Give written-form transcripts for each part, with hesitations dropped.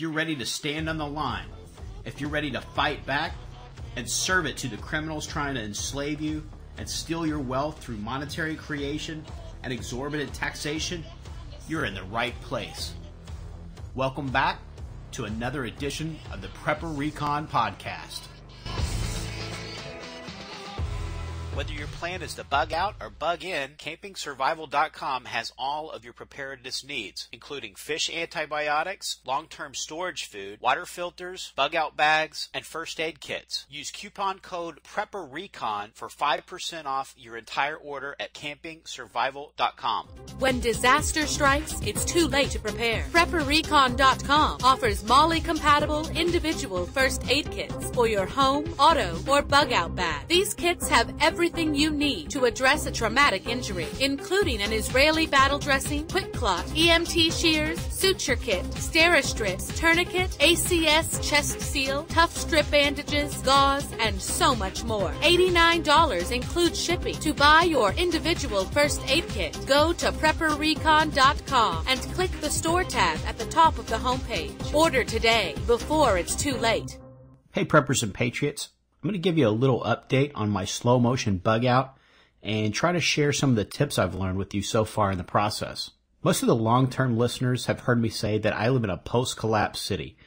if you're ready to stand on the line, if you're ready to fight back and serve it to the criminals trying to enslave you and steal your wealth through monetary creation and exorbitant taxation, you're in the right place. Welcome back to another edition of the Prepper Recon Podcast. Whether your plan is to bug out or bug in, CampingSurvival.com has all of your preparedness needs, including fish antibiotics, long-term storage food, water filters, bug-out bags, and first aid kits. Use coupon code PrepperRecon for 5% off your entire order at CampingSurvival.com. When disaster strikes, it's too late to prepare. PrepperRecon.com offers MOLLE-compatible individual first aid kits for your home, auto, or bug-out bag. These kits have everything you need to address a traumatic injury, including an Israeli battle dressing, quick clot, EMT shears, suture kit, Steri-strips, tourniquet, ACS chest seal, tough strip bandages, gauze, and so much more. $89 includes shipping. To buy your individual first aid kit, go to PrepperRecon.com and click the store tab at the top of the homepage. Order today before it's too late. Hey preppers and patriots, I'm going to give you a little update on my slow motion bug out and try to share some of the tips I've learned with you so far in the process. Most of the long-term listeners have heard me say that I live in a post-collapse city.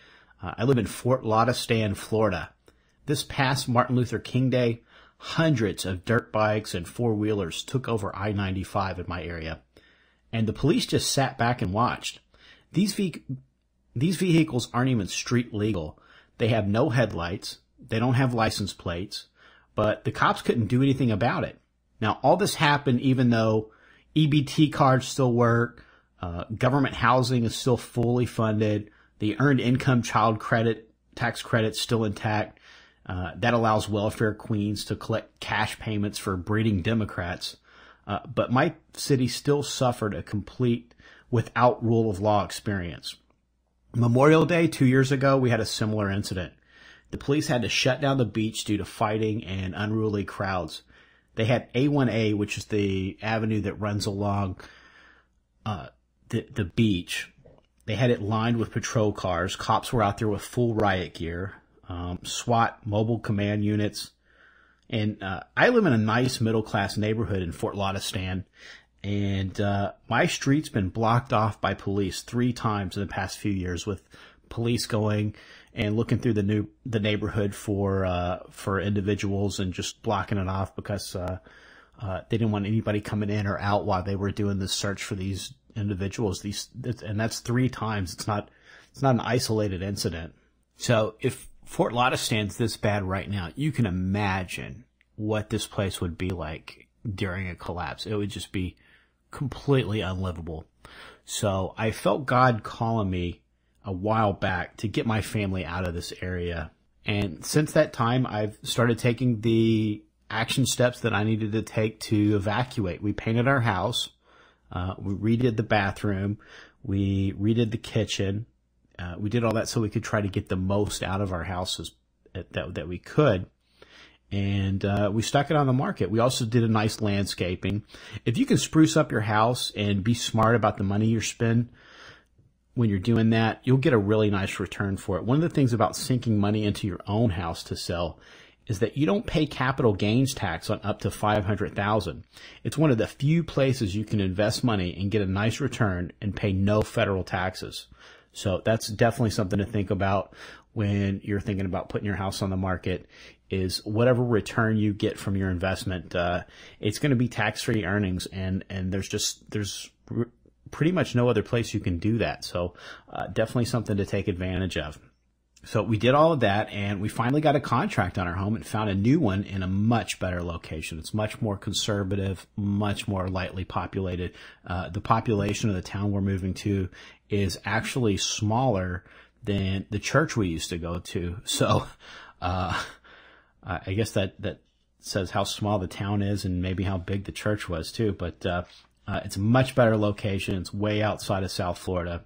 I live in Fort Lauderdale, Florida. This past Martin Luther King Day, hundreds of dirt bikes and four-wheelers took over I-95 in my area, and the police just sat back and watched. These vehicles aren't even street legal. They have no headlights. They don't have license plates, but the cops couldn't do anything about it. Now, all this happened even though EBT cards still work, government housing is still fully funded, the earned income child credit, tax credit's still intact. That allows welfare queens to collect cash payments for breeding Democrats. But my city still suffered a complete without rule of law experience. Memorial Day 2 years ago, we had a similar incident. The police had to shut down the beach due to fighting and unruly crowds. They had A1A, which is the avenue that runs along the beach. They had it lined with patrol cars. Cops were out there with full riot gear, SWAT, mobile command units. And I live in a nice middle-class neighborhood in Fort Lauderdale, and my street's been blocked off by police 3 times in the past few years, with police going and looking through the neighborhood for individuals and just blocking it off because they didn't want anybody coming in or out while they were doing this search for these individuals. And that's 3 times. It's not an isolated incident. So if Fort Lauderdale's this bad right now, you can imagine what this place would be like during a collapse. It would just be completely unlivable. So I felt God calling me a while back to get my family out of this area. And since that time, I've started taking the action steps that I needed to take to evacuate. We painted our house. We redid the bathroom. We redid the kitchen. We did all that so we could try to get the most out of our houses that we could. And we stuck it on the market. We also did a nice landscaping. If you can spruce up your house and be smart about the money you spend when you're doing that, you'll get a really nice return for it. One of the things about sinking money into your own house to sell is that you don't pay capital gains tax on up to $500,000. It's one of the few places you can invest money and get a nice return and pay no federal taxes. So that's definitely something to think about when you're thinking about putting your house on the market, is whatever return you get from your investment, it's going to be tax-free earnings, and there's pretty much no other place you can do that. So definitely something to take advantage of. So we did all of that, and we finally got a contract on our home and found a new one in a much better location. It's much more conservative, much more lightly populated. The population of the town we're moving to is actually smaller than the church we used to go to. So I guess that says how small the town is and maybe how big the church was too. But it's a much better location. It's way outside of South Florida.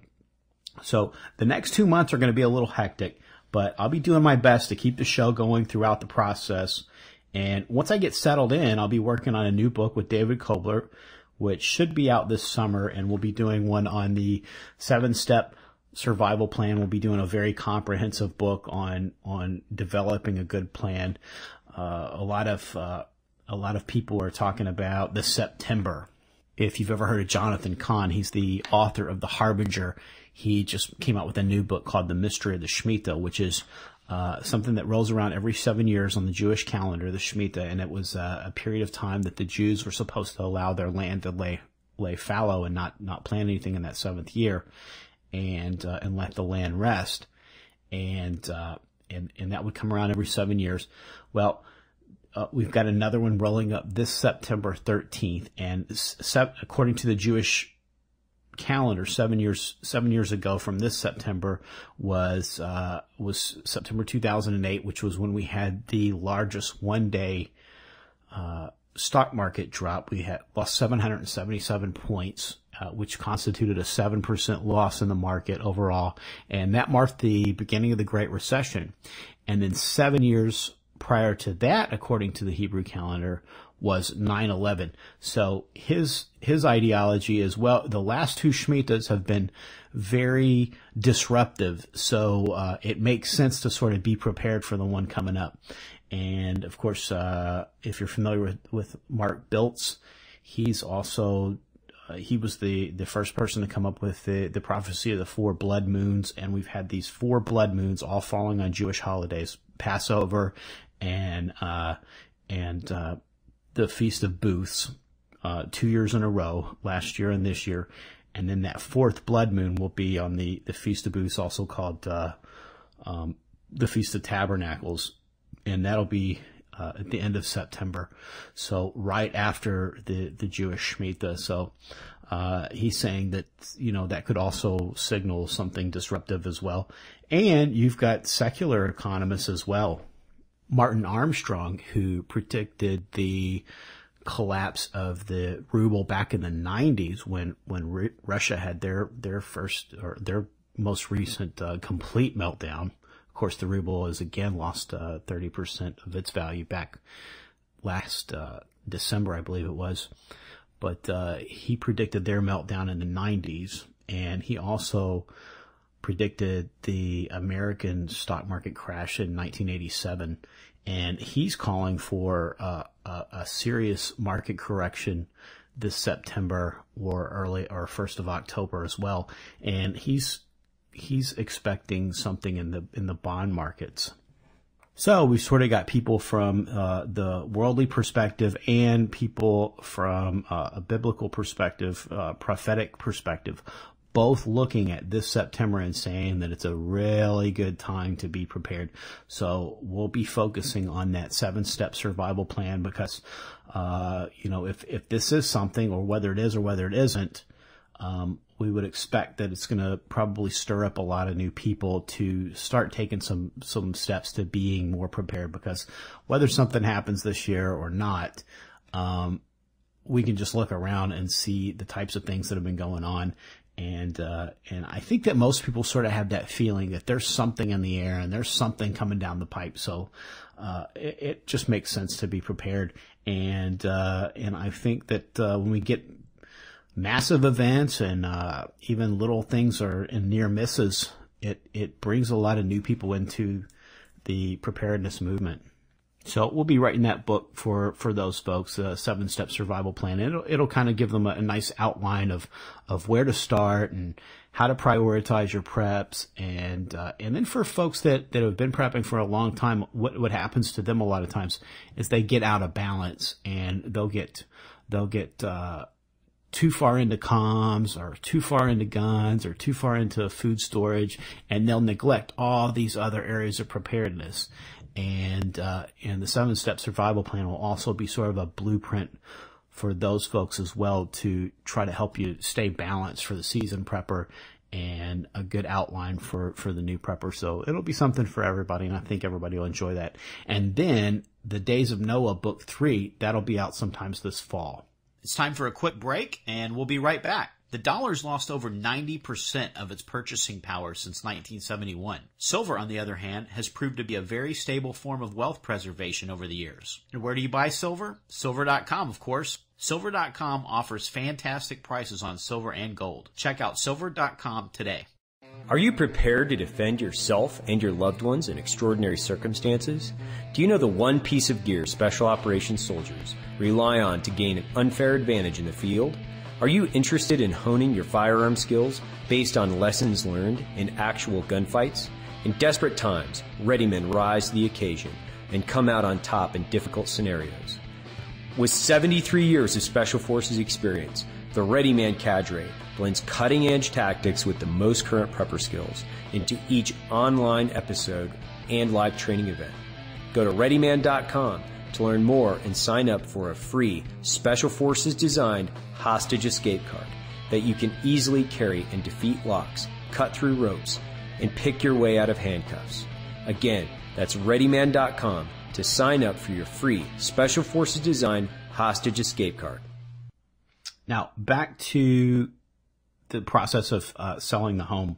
So the next 2 months are going to be a little hectic, but I'll be doing my best to keep the show going throughout the process. And once I get settled in, I'll be working on a new book with David Kobler, which should be out this summer. And we'll be doing one on the 7-step survival plan. We'll be doing a very comprehensive book on developing a good plan. A lot of people are talking about the September. If you've ever heard of Jonathan Cahn, he's the author of The Harbinger. He just came out with a new book called The Mystery of the Shemitah, which is something that rolls around every 7 years on the Jewish calendar, the Shemitah, and it was a period of time that the Jews were supposed to allow their land to lay fallow and not plant anything in that 7th year, and let the land rest, and that would come around every 7 years. Well, we've got another one rolling up this September 13th, and according to the Jewish calendar, 7 years ago from this September was September 2008, which was when we had the largest one-day stock market drop. We had lost 777 points, which constituted a 7% loss in the market overall, and that marked the beginning of the Great Recession. And then 7 years prior to that, according to the Hebrew calendar, was 9/11. So his ideology is, well, the last two Shemitahs have been very disruptive, so it makes sense to sort of be prepared for the one coming up. And of course, if you're familiar with Mark Biltz, he's also he was the first person to come up with the prophecy of the 4 blood moons, and we've had these 4 blood moons all falling on Jewish holidays: Passover and the Feast of Booths, 2 years in a row, last year and this year. And then that 4th blood moon will be on the Feast of Booths, also called the Feast of Tabernacles. And that'll be at the end of September. So right after the Jewish Shemitah. So he's saying that, that could also signal something disruptive as well. And you've got secular economists as well. Martin Armstrong, who predicted the collapse of the ruble back in the 90s when Russia had their most recent complete meltdown. Of course, the ruble has again lost 30% of its value back last December, I believe it was. But he predicted their meltdown in the 90s, and he also predicted the American stock market crash in 1987, and he's calling for a serious market correction this September or 1st of October as well. And he's expecting something in the bond markets. So we've sort of got people from the worldly perspective and people from a biblical perspective, prophetic perspective, both looking at this September and saying that it's a really good time to be prepared. So we'll be focusing on that 7-step survival plan because, if this is something, or whether it is or whether it isn't, we would expect that it's going to probably stir up a lot of new people to start taking some steps to being more prepared, because whether something happens this year or not, we can just look around and see the types of things that have been going on. And I think that most people sort of have that feeling that there's something in the air and there's something coming down the pipe. So, it just makes sense to be prepared. And I think that, when we get massive events and, even little things and near misses, it brings a lot of new people into the preparedness movement. So we'll be writing that book for those folks, a 7-step survival plan. It'll kind of give them a nice outline of where to start and how to prioritize your preps. And then for folks that have been prepping for a long time, what happens to them a lot of times is they get out of balance, and they'll get too far into comms, or too far into guns, or too far into food storage, and they'll neglect all these other areas of preparedness. And the 7-step survival plan will also be sort of a blueprint for those folks as well, to try to help you stay balanced for the seasoned prepper, and a good outline for the new prepper. So it'll be something for everybody, and I think everybody will enjoy that. And then the Days of Noah book 3, that'll be out sometimes this fall. It's time for a quick break, and we'll be right back. The dollar's lost over 90% of its purchasing power since 1971. Silver, on the other hand, has proved to be a very stable form of wealth preservation over the years. And where do you buy silver? Silver.com, of course. Silver.com offers fantastic prices on silver and gold. Check out Silver.com today. Are you prepared to defend yourself and your loved ones in extraordinary circumstances? Do you know the one piece of gear Special Operations soldiers rely on to gain an unfair advantage in the field? Are you interested in honing your firearm skills based on lessons learned in actual gunfights? In desperate times, ready men rise to the occasion and come out on top in difficult scenarios. With 73 years of Special Forces experience, the Ready Man cadre blends cutting-edge tactics with the most current prepper skills into each online episode and live training event. Go to ReadyMan.com to learn more and sign up for a free Special Forces designed hostage escape card that you can easily carry and defeat locks, cut through ropes, and pick your way out of handcuffs. Again, that's ReadyMan.com to sign up for your free Special Forces designed hostage escape card. Now, back to the process of selling the home.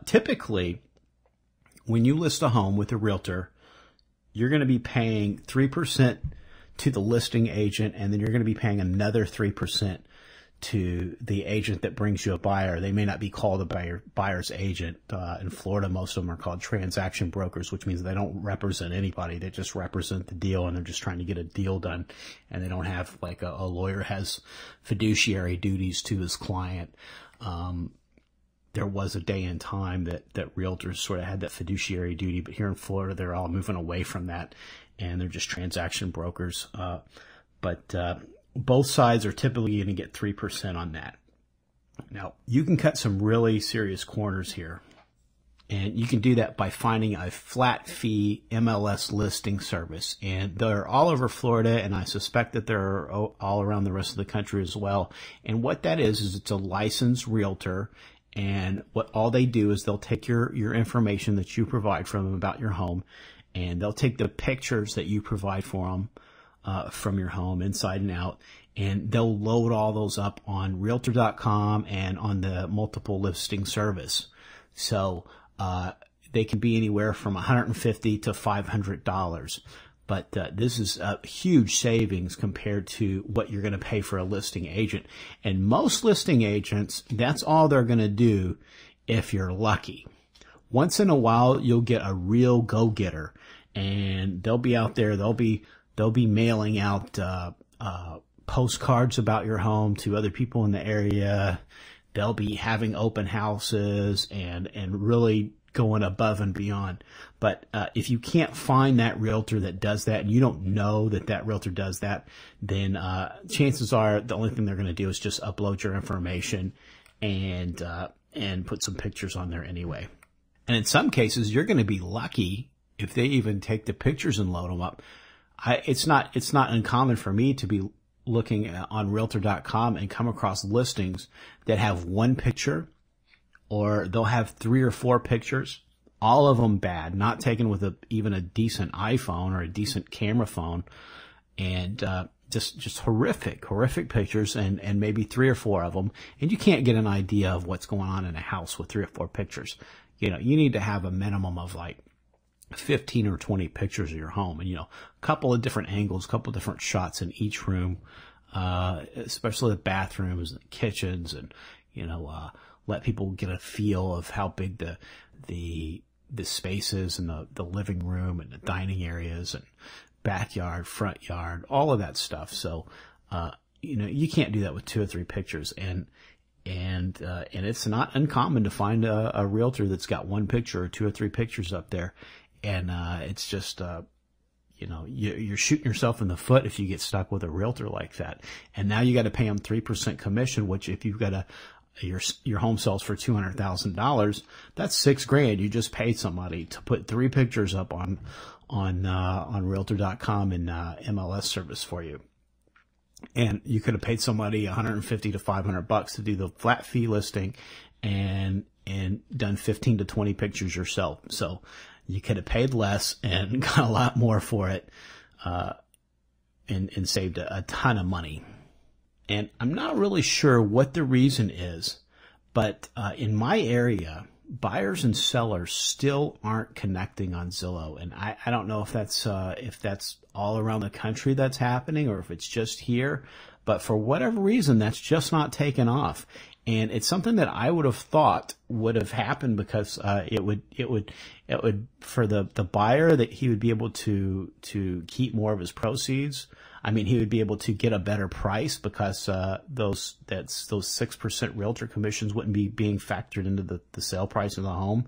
Typically, when you list a home with a realtor, you're going to be paying 3% to the listing agent, and then you're going to be paying another 3% to the agent that brings you a buyer. They may not be called a buyer's agent. In Florida, most of them are called transaction brokers, which means they don't represent anybody. They just represent the deal, and they're just trying to get a deal done. And they don't have, like a lawyer has fiduciary duties to his client. There was a day and time that realtors sort of had that fiduciary duty, but here in Florida, they're all moving away from that, and they're just transaction brokers. Both sides are typically going to get 3% on that. Now, you can cut some really serious corners here, and you can do that by finding a flat fee MLS listing service. And they're all over Florida, and I suspect that they're all around the rest of the country as well. And what that is it's a licensed realtor, and what all they do is they'll take your information that you provide for them about your home, and they'll take the pictures that you provide for them from your home inside and out, and they'll load all those up on Realtor.com and on the multiple listing service. So they can be anywhere from $150 to $500. But this is a huge savings compared to what you're going to pay for a listing agent. And most listing agents, that's all they're going to do if you're lucky. Once in a while, you'll get a real go-getter, and they'll be out there. They'll be mailing out postcards about your home to other people in the area. They'll be having open houses and really going above and beyond. But if you can't find that realtor that does that, and you don't know that realtor does that, then chances are the only thing they're going to do is just upload your information and put some pictures on there anyway. And in some cases, you're going to be lucky if they even take the pictures and load them up. It's not uncommon for me to be looking on Realtor.com and come across listings that have one picture, or they'll have 3 or 4 pictures, all of them bad, not taken with even a decent iPhone or a decent camera phone, and just horrific pictures, and maybe 3 or 4 of them, and you can't get an idea of what's going on in a house with 3 or 4 pictures. You need to have a minimum of like 15 or 20 pictures of your home, and a couple of different angles, a couple of different shots in each room, especially the bathrooms and the kitchens, and let people get a feel of how big the space is, and the living room and the dining areas and backyard, front yard, all of that stuff. So you can't do that with 2 or 3 pictures, and it's not uncommon to find a realtor that's got 1 picture or 2 or 3 pictures up there. And it's just, you're shooting yourself in the foot if you get stuck with a realtor like that. And now you got to pay them 3% commission, which if you've got your home sells for $200,000, that's $6,000. You just paid somebody to put 3 pictures up on Realtor.com and MLS service for you. And you could have paid somebody $150 to $500 to do the flat fee listing and done 15 to 20 pictures yourself. So you could have paid less and got a lot more for it, and saved a ton of money. And I'm not really sure what the reason is, but in my area, buyers and sellers still aren't connecting on Zillow. And I don't know if that's all around the country that's happening, or if it's just here. But for whatever reason, that's just not taken off. And it's something that I would have thought would have happened because, it would, for the buyer, that he would be able to keep more of his proceeds. I mean, he would be able to get a better price because, those 6% realtor commissions wouldn't be being factored into the sale price of the home.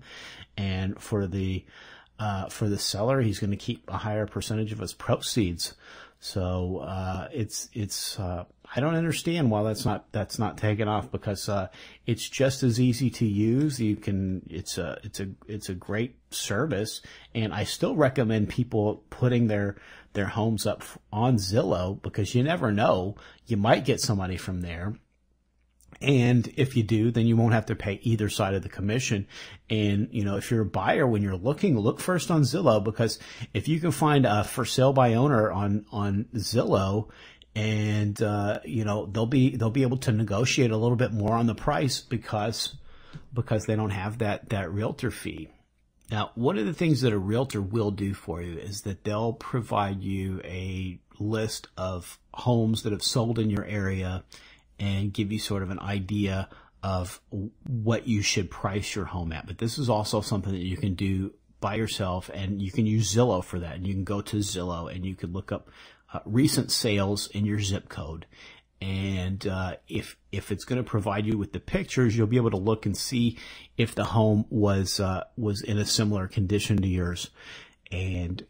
And for the seller, he's going to keep a higher percentage of his proceeds. So, I don't understand why that's not taken off because, it's just as easy to use. It's a great service. And I still recommend people putting their homes up on Zillow because you never know. You might get somebody from there. And if you do, then you won't have to pay either side of the commission. And, if you're a buyer, when you're looking, look first on Zillow, because if you can find a for sale by owner on Zillow, and, they'll be able to negotiate a little bit more on the price because they don't have that realtor fee. Now, one of the things that a realtor will do for you is that they'll provide you a list of homes that have sold in your area and give you sort of an idea of what you should price your home at. But this is also something that you can do by yourself, and you can use Zillow for that. And you can go to Zillow and you can look up recent sales in your zip code. And if it's going to provide you with the pictures, you'll be able to look and see if the home was in a similar condition to yours. And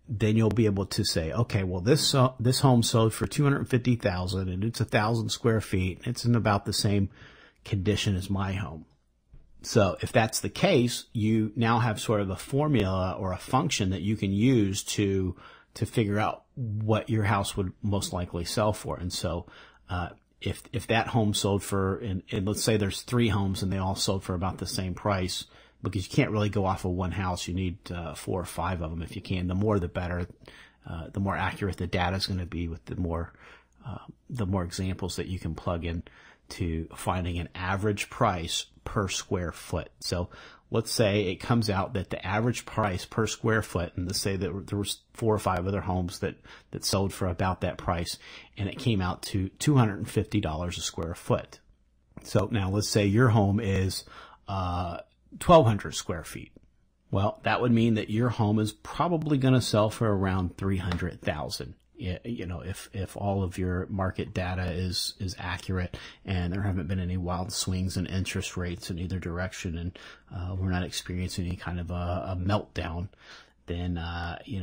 then you'll be able to say, okay, well, this home sold for $250,000 and it's 1,000 square feet. It's in about the same condition as my home. So if that's the case, you now have sort of a formula or a function that you can use to figure out what your house would most likely sell for. And so, if that home sold for, and let's say there's 3 homes and they all sold for about the same price, because you can't really go off of one house. You need 4 or 5 of them if you can. The more, the better. The more accurate the data is going to be with the more examples that you can plug in to finding an average price per square foot. So let's say it comes out that the average price per square foot, and let's say that there was 4 or 5 other homes that sold for about that price, and it came out to $250 a square foot. So now let's say your home is 1,200 square feet. Well, that would mean that your home is probably going to sell for around $300,000. If all of your market data is accurate and there haven't been any wild swings in interest rates in either direction, and we're not experiencing any kind of a meltdown, then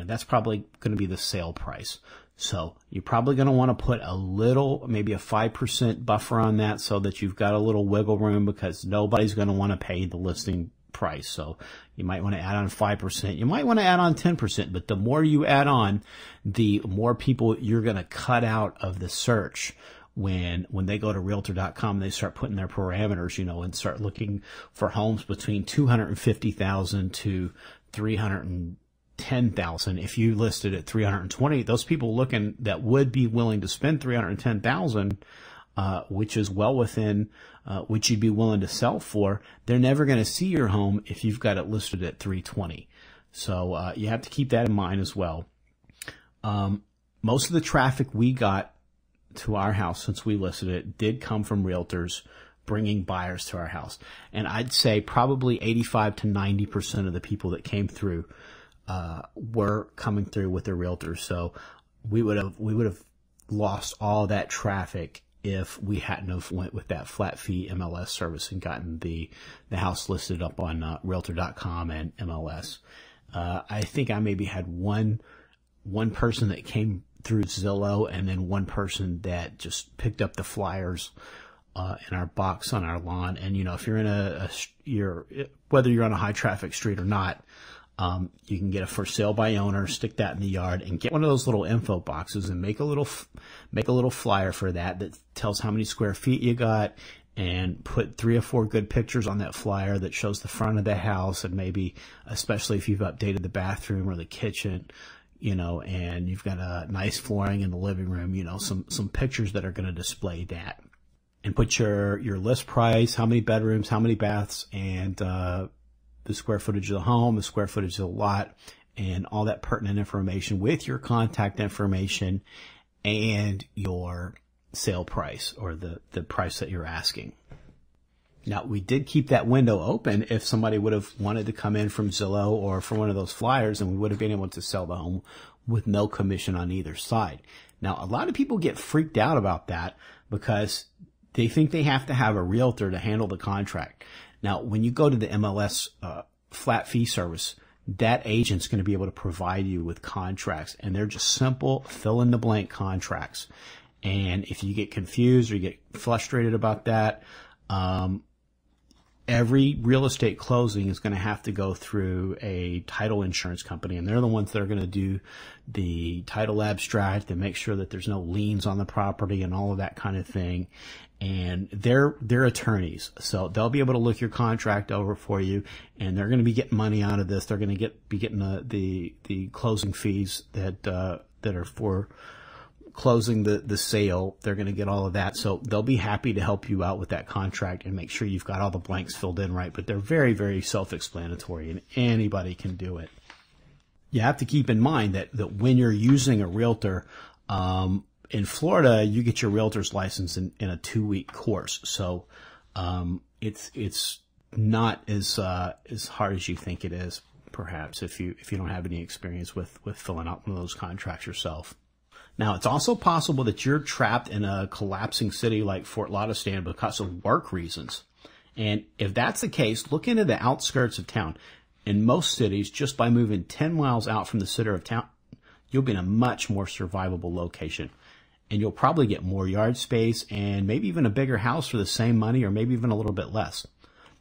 that's probably going to be the sale price. So you're probably going to want to put a little, maybe a 5% buffer on that so that you've got a little wiggle room, because nobody's going to want to pay the listing price. So you might want to add on 5%. You might want to add on 10%, but the more you add on, the more people you're going to cut out of the search when they go to Realtor.com, they start putting their parameters, and start looking for homes between 250,000 to 310,000. If you listed at 320, those people looking that would be willing to spend 310,000, which is well within which you'd be willing to sell for, they're never going to see your home if you've got it listed at 320. So you have to keep that in mind as well. Most of the traffic we got to our house since we listed it did come from realtors bringing buyers to our house. And I'd say probably 85 to 90% of the people that came through were coming through with their realtors. So we would have lost all that traffic if we hadn't have went with that flat fee MLS service and gotten the house listed up on Realtor.com and MLS. I think I maybe had one person that came through Zillow, and then one person that just picked up the flyers in our box on our lawn. And if you're in whether you're on a high traffic street or not, you can get a for sale by owner, stick that in the yard, and get one of those little info boxes and make a little flyer for that tells how many square feet you got, and put 3 or 4 good pictures on that flyer that shows the front of the house, and maybe, especially if you've updated the bathroom or the kitchen, and you've got a nice flooring in the living room, some pictures that are going to display that. And put your list price, how many bedrooms, how many baths, and the square footage of the home, the square footage of the lot, and all that pertinent information with your contact information and your sale price, or the price that you're asking. Now, we did keep that window open if somebody would have wanted to come in from Zillow or for one of those flyers, and we would have been able to sell the home with no commission on either side. Now, a lot of people get freaked out about that because they think they have to have a realtor to handle the contract. Now, when you go to the MLS flat fee service, that agent's going to be able to provide you with contracts, and they're just simple fill in the blank contracts. And if you get confused or you get frustrated about that, every real estate closing is going to have to go through a title insurance company, and they're the ones that are going to do the title abstract and make sure that there's no liens on the property and all of that kind of thing. And they're attorneys, so they'll be able to look your contract over for you, and they're going to be getting money out of this. They're going to be getting the closing fees that are for closing the sale. They're going to get all of that. So they'll be happy to help you out with that contract and make sure you've got all the blanks filled in right. But they're very, very self-explanatory, and anybody can do it. You have to keep in mind that when you're using a realtor, in Florida, you get your realtor's license in a 2-week course. So, it's not as hard as you think it is, perhaps, if you don't have any experience with filling out one of those contracts yourself. Now, it's also possible that you're trapped in a collapsing city like Fort Lauderdale because of work reasons. And if that's the case, look into the outskirts of town. In most cities, just by moving 10 miles out from the center of town, you'll be in a much more survivable location. And you'll probably get more yard space and maybe even a bigger house for the same money, or maybe even a little bit less.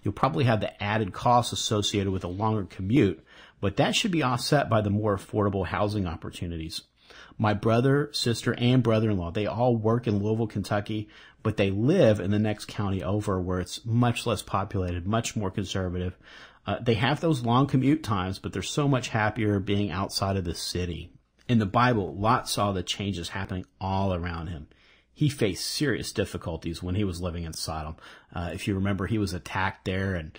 You'll probably have the added costs associated with a longer commute, but that should be offset by the more affordable housing opportunities. My brother, sister, and brother-in-law, they all work in Louisville, Kentucky, but they live in the next county over where it's much less populated, much more conservative. They have those long commute times, but they're so much happier being outside of the city. In the Bible, Lot saw the changes happening all around him. He faced serious difficulties when he was living in Sodom. If you remember, he was attacked there, and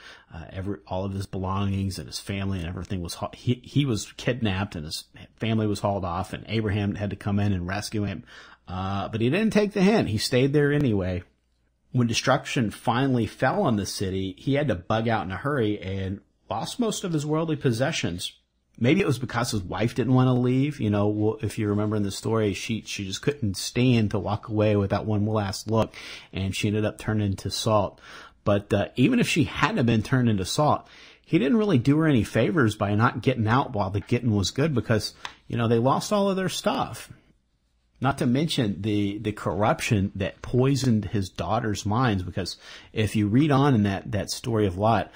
all of his belongings and his family and everything was he was kidnapped, and his family was hauled off, and Abraham had to come in and rescue him. But he didn't take the hint. He stayed there anyway. When destruction finally fell on the city, he had to bug out in a hurry and lost most of his worldly possessions. Maybe it was because his wife didn't want to leave. You know, if you remember in the story, she just couldn't stand to walk away without one last look, and she ended up turning into salt. But even if she hadn't been turned into salt, he didn't really do her any favors by not getting out while the getting was good, because, you know, they lost all of their stuff. Not to mention the corruption that poisoned his daughters' minds, because if you read on in that story of Lot,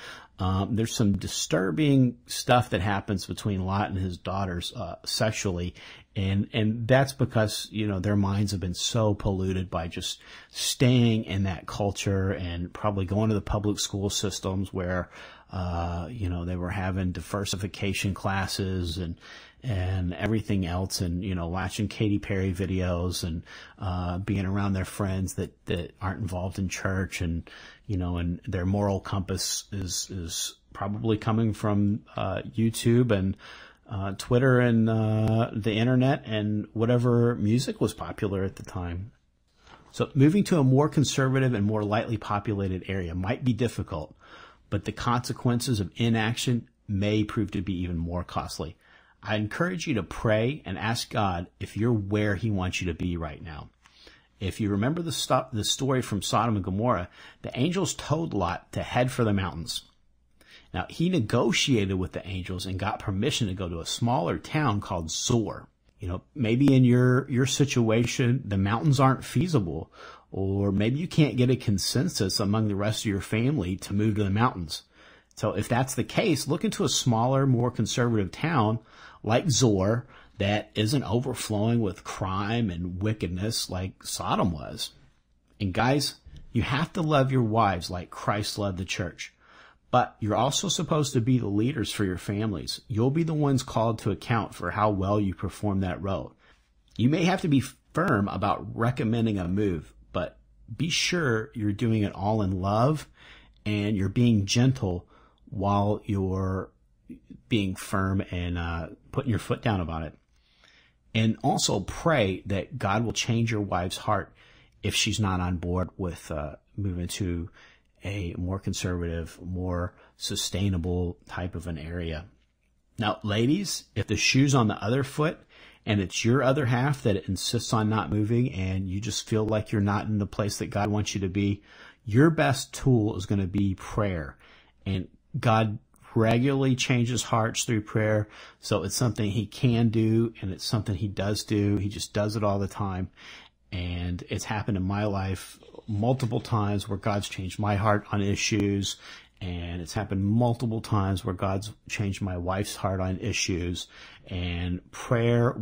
there's some disturbing stuff that happens between Lot and his daughters, sexually. And that's because, you know, their minds have been so polluted by just staying in that culture and probably going to the public school systems where, you know, they were having diversification classes and everything else, and, you know, watching Katy Perry videos and, being around their friends that aren't involved in church, and, you know, and their moral compass is probably coming from, YouTube and, Twitter and, the internet and whatever music was popular at the time. So moving to a more conservative and more lightly populated area might be difficult, but the consequences of inaction may prove to be even more costly. I encourage you to pray and ask God if you're where he wants you to be right now. If you remember the story from Sodom and Gomorrah, the angels told Lot to head for the mountains. Now, he negotiated with the angels and got permission to go to a smaller town called Zoar. You know, maybe in your situation, the mountains aren't feasible, or maybe you can't get a consensus among the rest of your family to move to the mountains. So if that's the case, look into a smaller, more conservative town like Zoar that isn't overflowing with crime and wickedness like Sodom was. And guys, you have to love your wives like Christ loved the church. But you're also supposed to be the leaders for your families. You'll be the ones called to account for how well you perform that role. You may have to be firm about recommending a move, but be sure you're doing it all in love and you're being gentle while you're being firm and putting your foot down about it. And also pray that God will change your wife's heart if she's not on board with moving to a more conservative, more sustainable type of an area. Now, ladies, if the shoe's on the other foot and it's your other half that insists on not moving and you just feel like you're not in the place that God wants you to be, your best tool is going to be prayer. And God regularly changes hearts through prayer. So it's something he can do, and it's something he does do. He just does it all the time. And it's happened in my life multiple times where God's changed my heart on issues. And it's happened multiple times where God's changed my wife's heart on issues. And prayer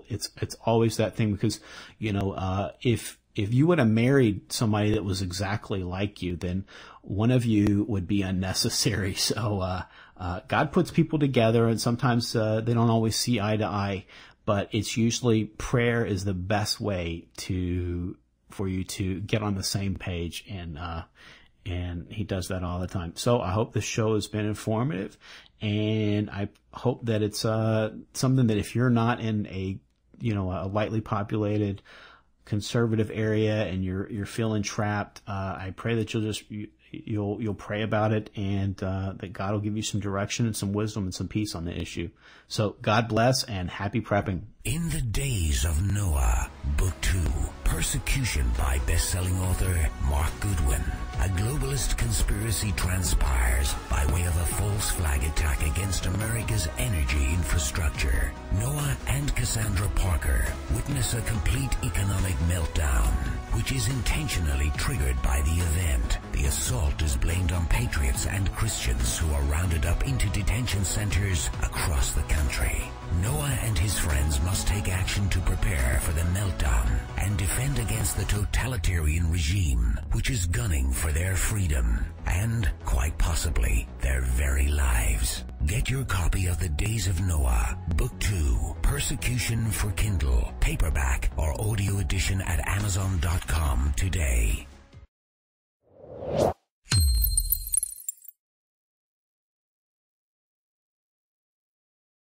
it's always that thing, because, if you would have married somebody that was exactly like you, then one of you would be unnecessary. So, God puts people together, and sometimes, they don't always see eye to eye, but it's usually prayer is the best way for you to get on the same page. And he does that all the time. So I hope this show has been informative, and I hope that it's, something that if you're not in a lightly populated conservative area and you're feeling trapped, I pray that you'll pray about it, and that God will give you some direction and some wisdom and some peace on the issue. So God bless, and happy prepping. In the Days of Noah, Book 2, Persecution by best-selling author Mark Goodwin. A globalist conspiracy transpires by way of a false flag attack against America's energy infrastructure. Noah and Cassandra Parker witness a complete economic meltdown, which is intentionally triggered by the event. The assault is blamed on patriots and Christians who are rounded up into detention centers across the country. Noah and his friends must take action to prepare for the meltdown and defend against the totalitarian regime, which is gunning for their freedom and, quite possibly, their very lives. Get your copy of The Days of Noah, Book 2, Persecution for Kindle, paperback or audio edition at Amazon.com today.